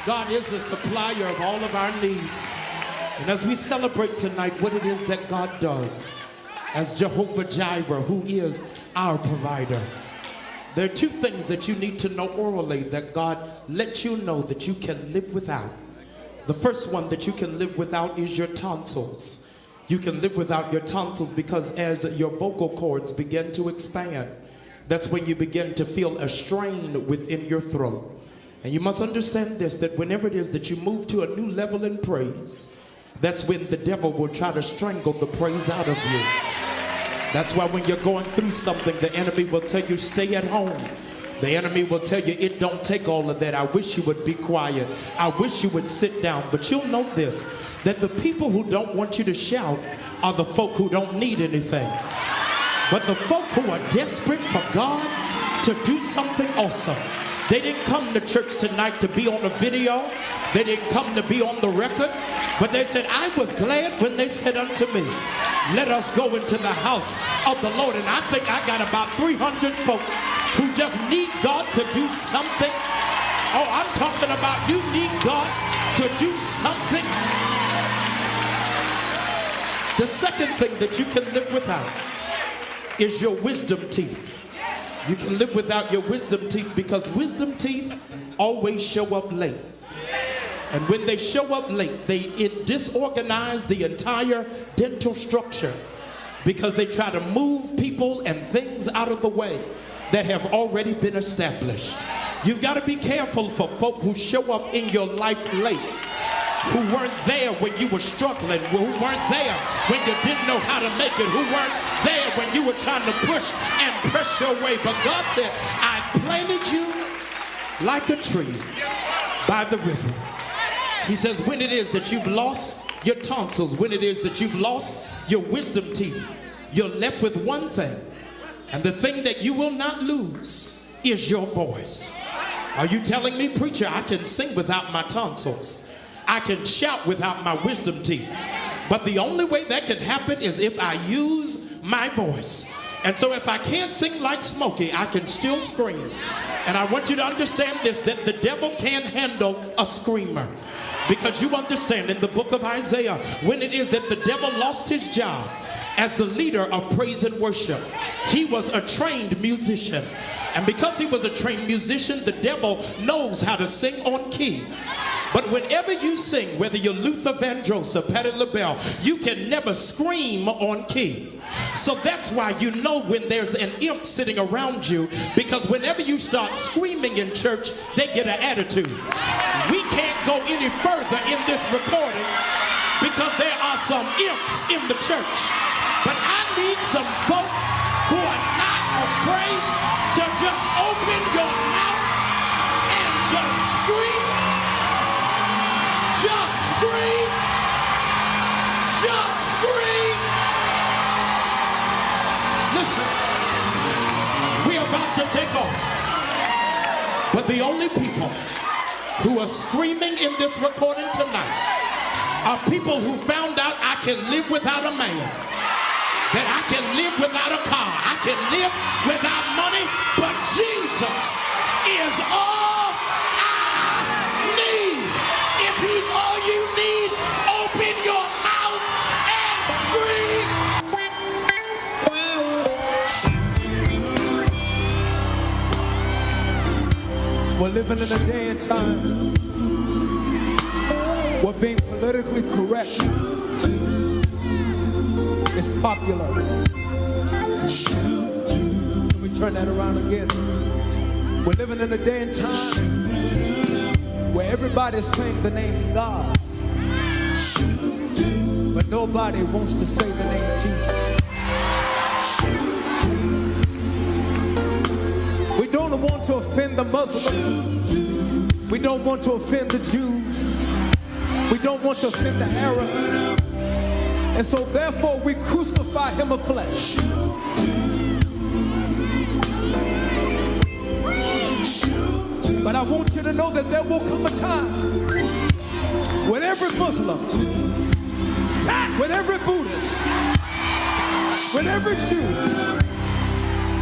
God is a supplier of all of our needs. And as we celebrate tonight what it is that God does as Jehovah Jireh, who is our provider, there are two things that you need to know orally that God lets you know that you can live without. The first one that you can live without is your tonsils. You can live without your tonsils because as your vocal cords begin to expand, that's when you begin to feel a strain within your throat. And you must understand this, that whenever it is that you move to a new level in praise, that's when the devil will try to strangle the praise out of you. That's why when you're going through something, the enemy will tell you, stay at home. The enemy will tell you, it don't take all of that. I wish you would be quiet. I wish you would sit down. But you'll know this, that the people who don't want you to shout are the folk who don't need anything. But the folk who are desperate for God to do something awesome. They didn't come to church tonight to be on a video. They didn't come to be on the record. But they said, I was glad when they said unto me, let us go into the house of the Lord. And I think I got about 300 folk who just need God to do something. Oh, I'm talking about you need God to do something. The second thing that you can live without is your wisdom teeth. You can live without your wisdom teeth because wisdom teeth always show up late. And when they show up late, it disorganizes the entire dental structure because they try to move people and things out of the way that have already been established. You've got to be careful for folk who show up in your life late, who weren't there when you were struggling, who weren't there when you didn't know how to make it, who weren't there when you were trying to push and press your way. But God said, I planted you like a tree by the river. He says, when it is that you've lost your tonsils, when it is that you've lost your wisdom teeth, you're left with one thing. And the thing that you will not lose is your voice. Are you telling me, preacher, I can sing without my tonsils? I can shout without my wisdom teeth. But the only way that can happen is if I use my voice. And so if I can't sing like Smokey, I can still scream. And I want you to understand this, that the devil can't handle a screamer. Because you understand in the book of Isaiah, when it is that the devil lost his job as the leader of praise and worship, he was a trained musician. And because he was a trained musician, the devil knows how to sing on key. But whenever you sing, whether you're Luther Vandross or Patti LaBelle, you can never scream on key. So that's why you know when there's an imp sitting around you, because whenever you start screaming in church, they get an attitude. We can't go any further in this recording because there are some imps in the church. But I need some folk who are not afraid to just open your mouth and just scream. Just scream. Just scream. Listen, we're about to take off. But the only people who are screaming in this recording tonight are people who found out I can live without a man, that I can live without a car, I can live without money, but Jesus is all I need. If he's all you need, open your mouth and scream. We're living in a day and time where being politically correct is popular. Let me turn that around again. We're living in a day and time where everybody's saying the name God, but nobody wants to say the name Jesus. We don't want to offend the Muslims. We don't want to offend the Jews. We don't want to offend the Arabs. And so therefore we crucify him of flesh. But I want you to know that there will come a time when every Muslim, when every Buddhist, when every Jew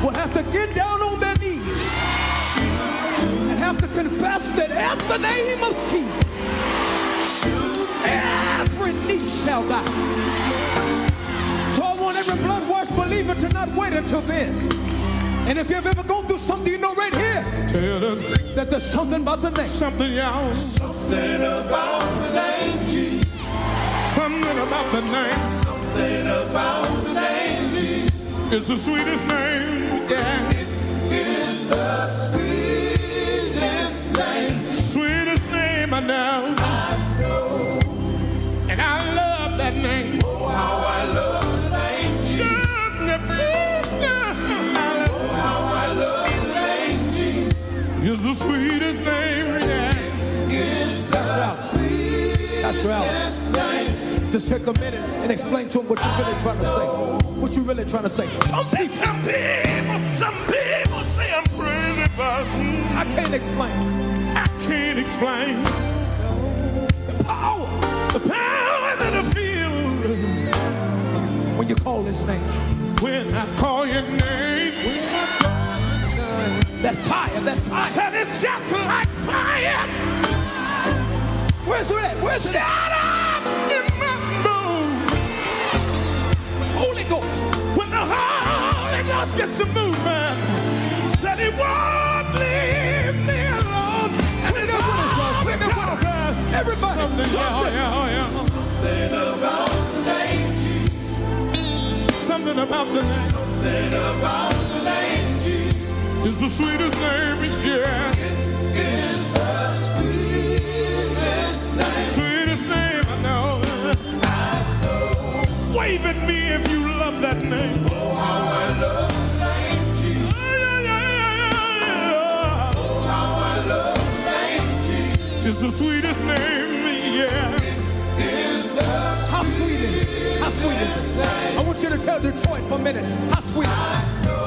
will have to get down on their knees and have to confess that the name of Jesus, every knee shall bow. So I want every blood-washed believer to not wait until then. And if you've ever gone through something, you know right here that there's something about the name. Something, y'all. Something about the name Jesus. Something about the name. Something about the name Jesus. It's the sweetest name. Yeah. It is the sweetest name. Sweetest name I know. I know. And I love that name. Oh, how I love the name Jesus. Oh, how I love the name Jesus. It's the sweetest name. Yeah. It's the sweetest name. Just take a minute and explain to him what you're really trying to say. What you really trying to say. Some people say I'm crazy, but I can't explain. I can't explain The power that I feel when you call his name. when I call your name. That fire, that fire. Said it's just like fire. Where's it at? Where's it Shut at? up in my mood. Holy Ghost. When the Holy Ghost gets to moving, said he won't leave me alone. And it's all because of Everybody. something, yeah. Something about the name Jesus. Something about the name. Something about the name Jesus. It's the sweetest name, yeah. It's the sweetest name. Sweetest name I know. I know. Wave at me if you love that name. Oh, how I love the name Jesus. Oh, how I love the name Jesus. It's the sweetest name, yeah. It's the How sweet is it? How sweet is it? I want you to tell Detroit for a minute. How sweet is it?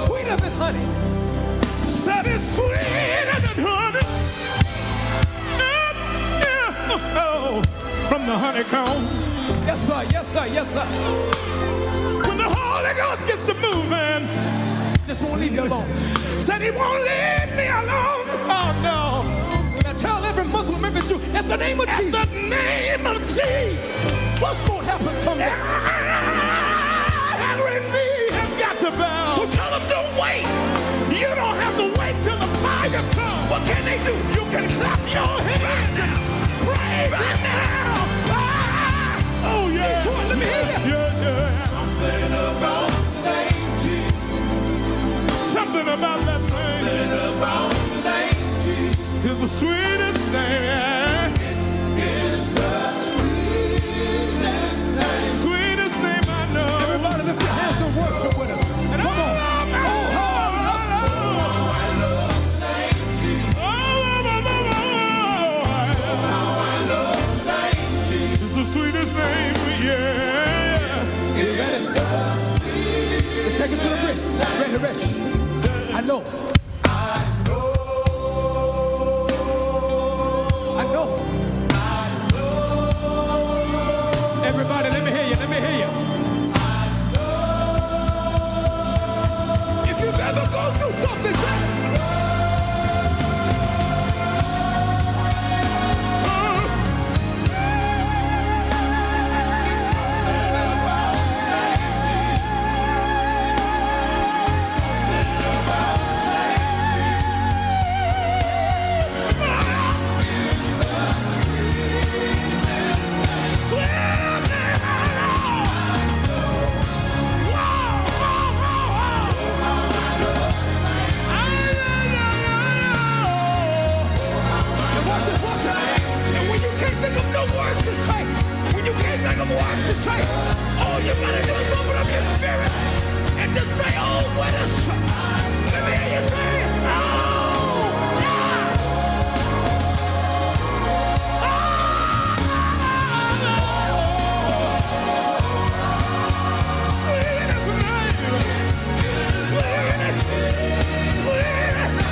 Sweeter than honey. Said it's sweeter than honey. Oh, from the honeycomb. Yes, sir. Yes, sir. Yes, sir. When the Holy Ghost gets to moving, Just won't leave you alone. said he won't leave me alone. Oh no. Now tell every Muslim, every Jew, at the name of Jesus. The name of Jesus. What's going to happen someday? Every knee has got to bow. So tell them don't wait. You don't have to wait till the fire comes. What can they do? You can clap your hands and praise him now. Oh yeah. Detroit, let me hear you. Yeah. something about the name Jesus. Something about that name Something about the name Jesus. is the sweetest name. Yeah. It's the sweetest name. Sweetest name I know. Everybody lift your hands and worship with us. And Come on. I love the name Jesus. How I love the name Jesus. It's the sweetest name, yeah. It's the Let's take it to the wrist. Ready, rest. I know. I know. I know. Everybody, let me hear you. Let me hear you. If you've ever gone through something, say, watch this, watch it. And when you can't think of no words to say, when you can't think of words to say, all you gotta do is open up your spirit and just say, oh, what a let me hear you say, oh, yeah. Sweetest name. Sweetest.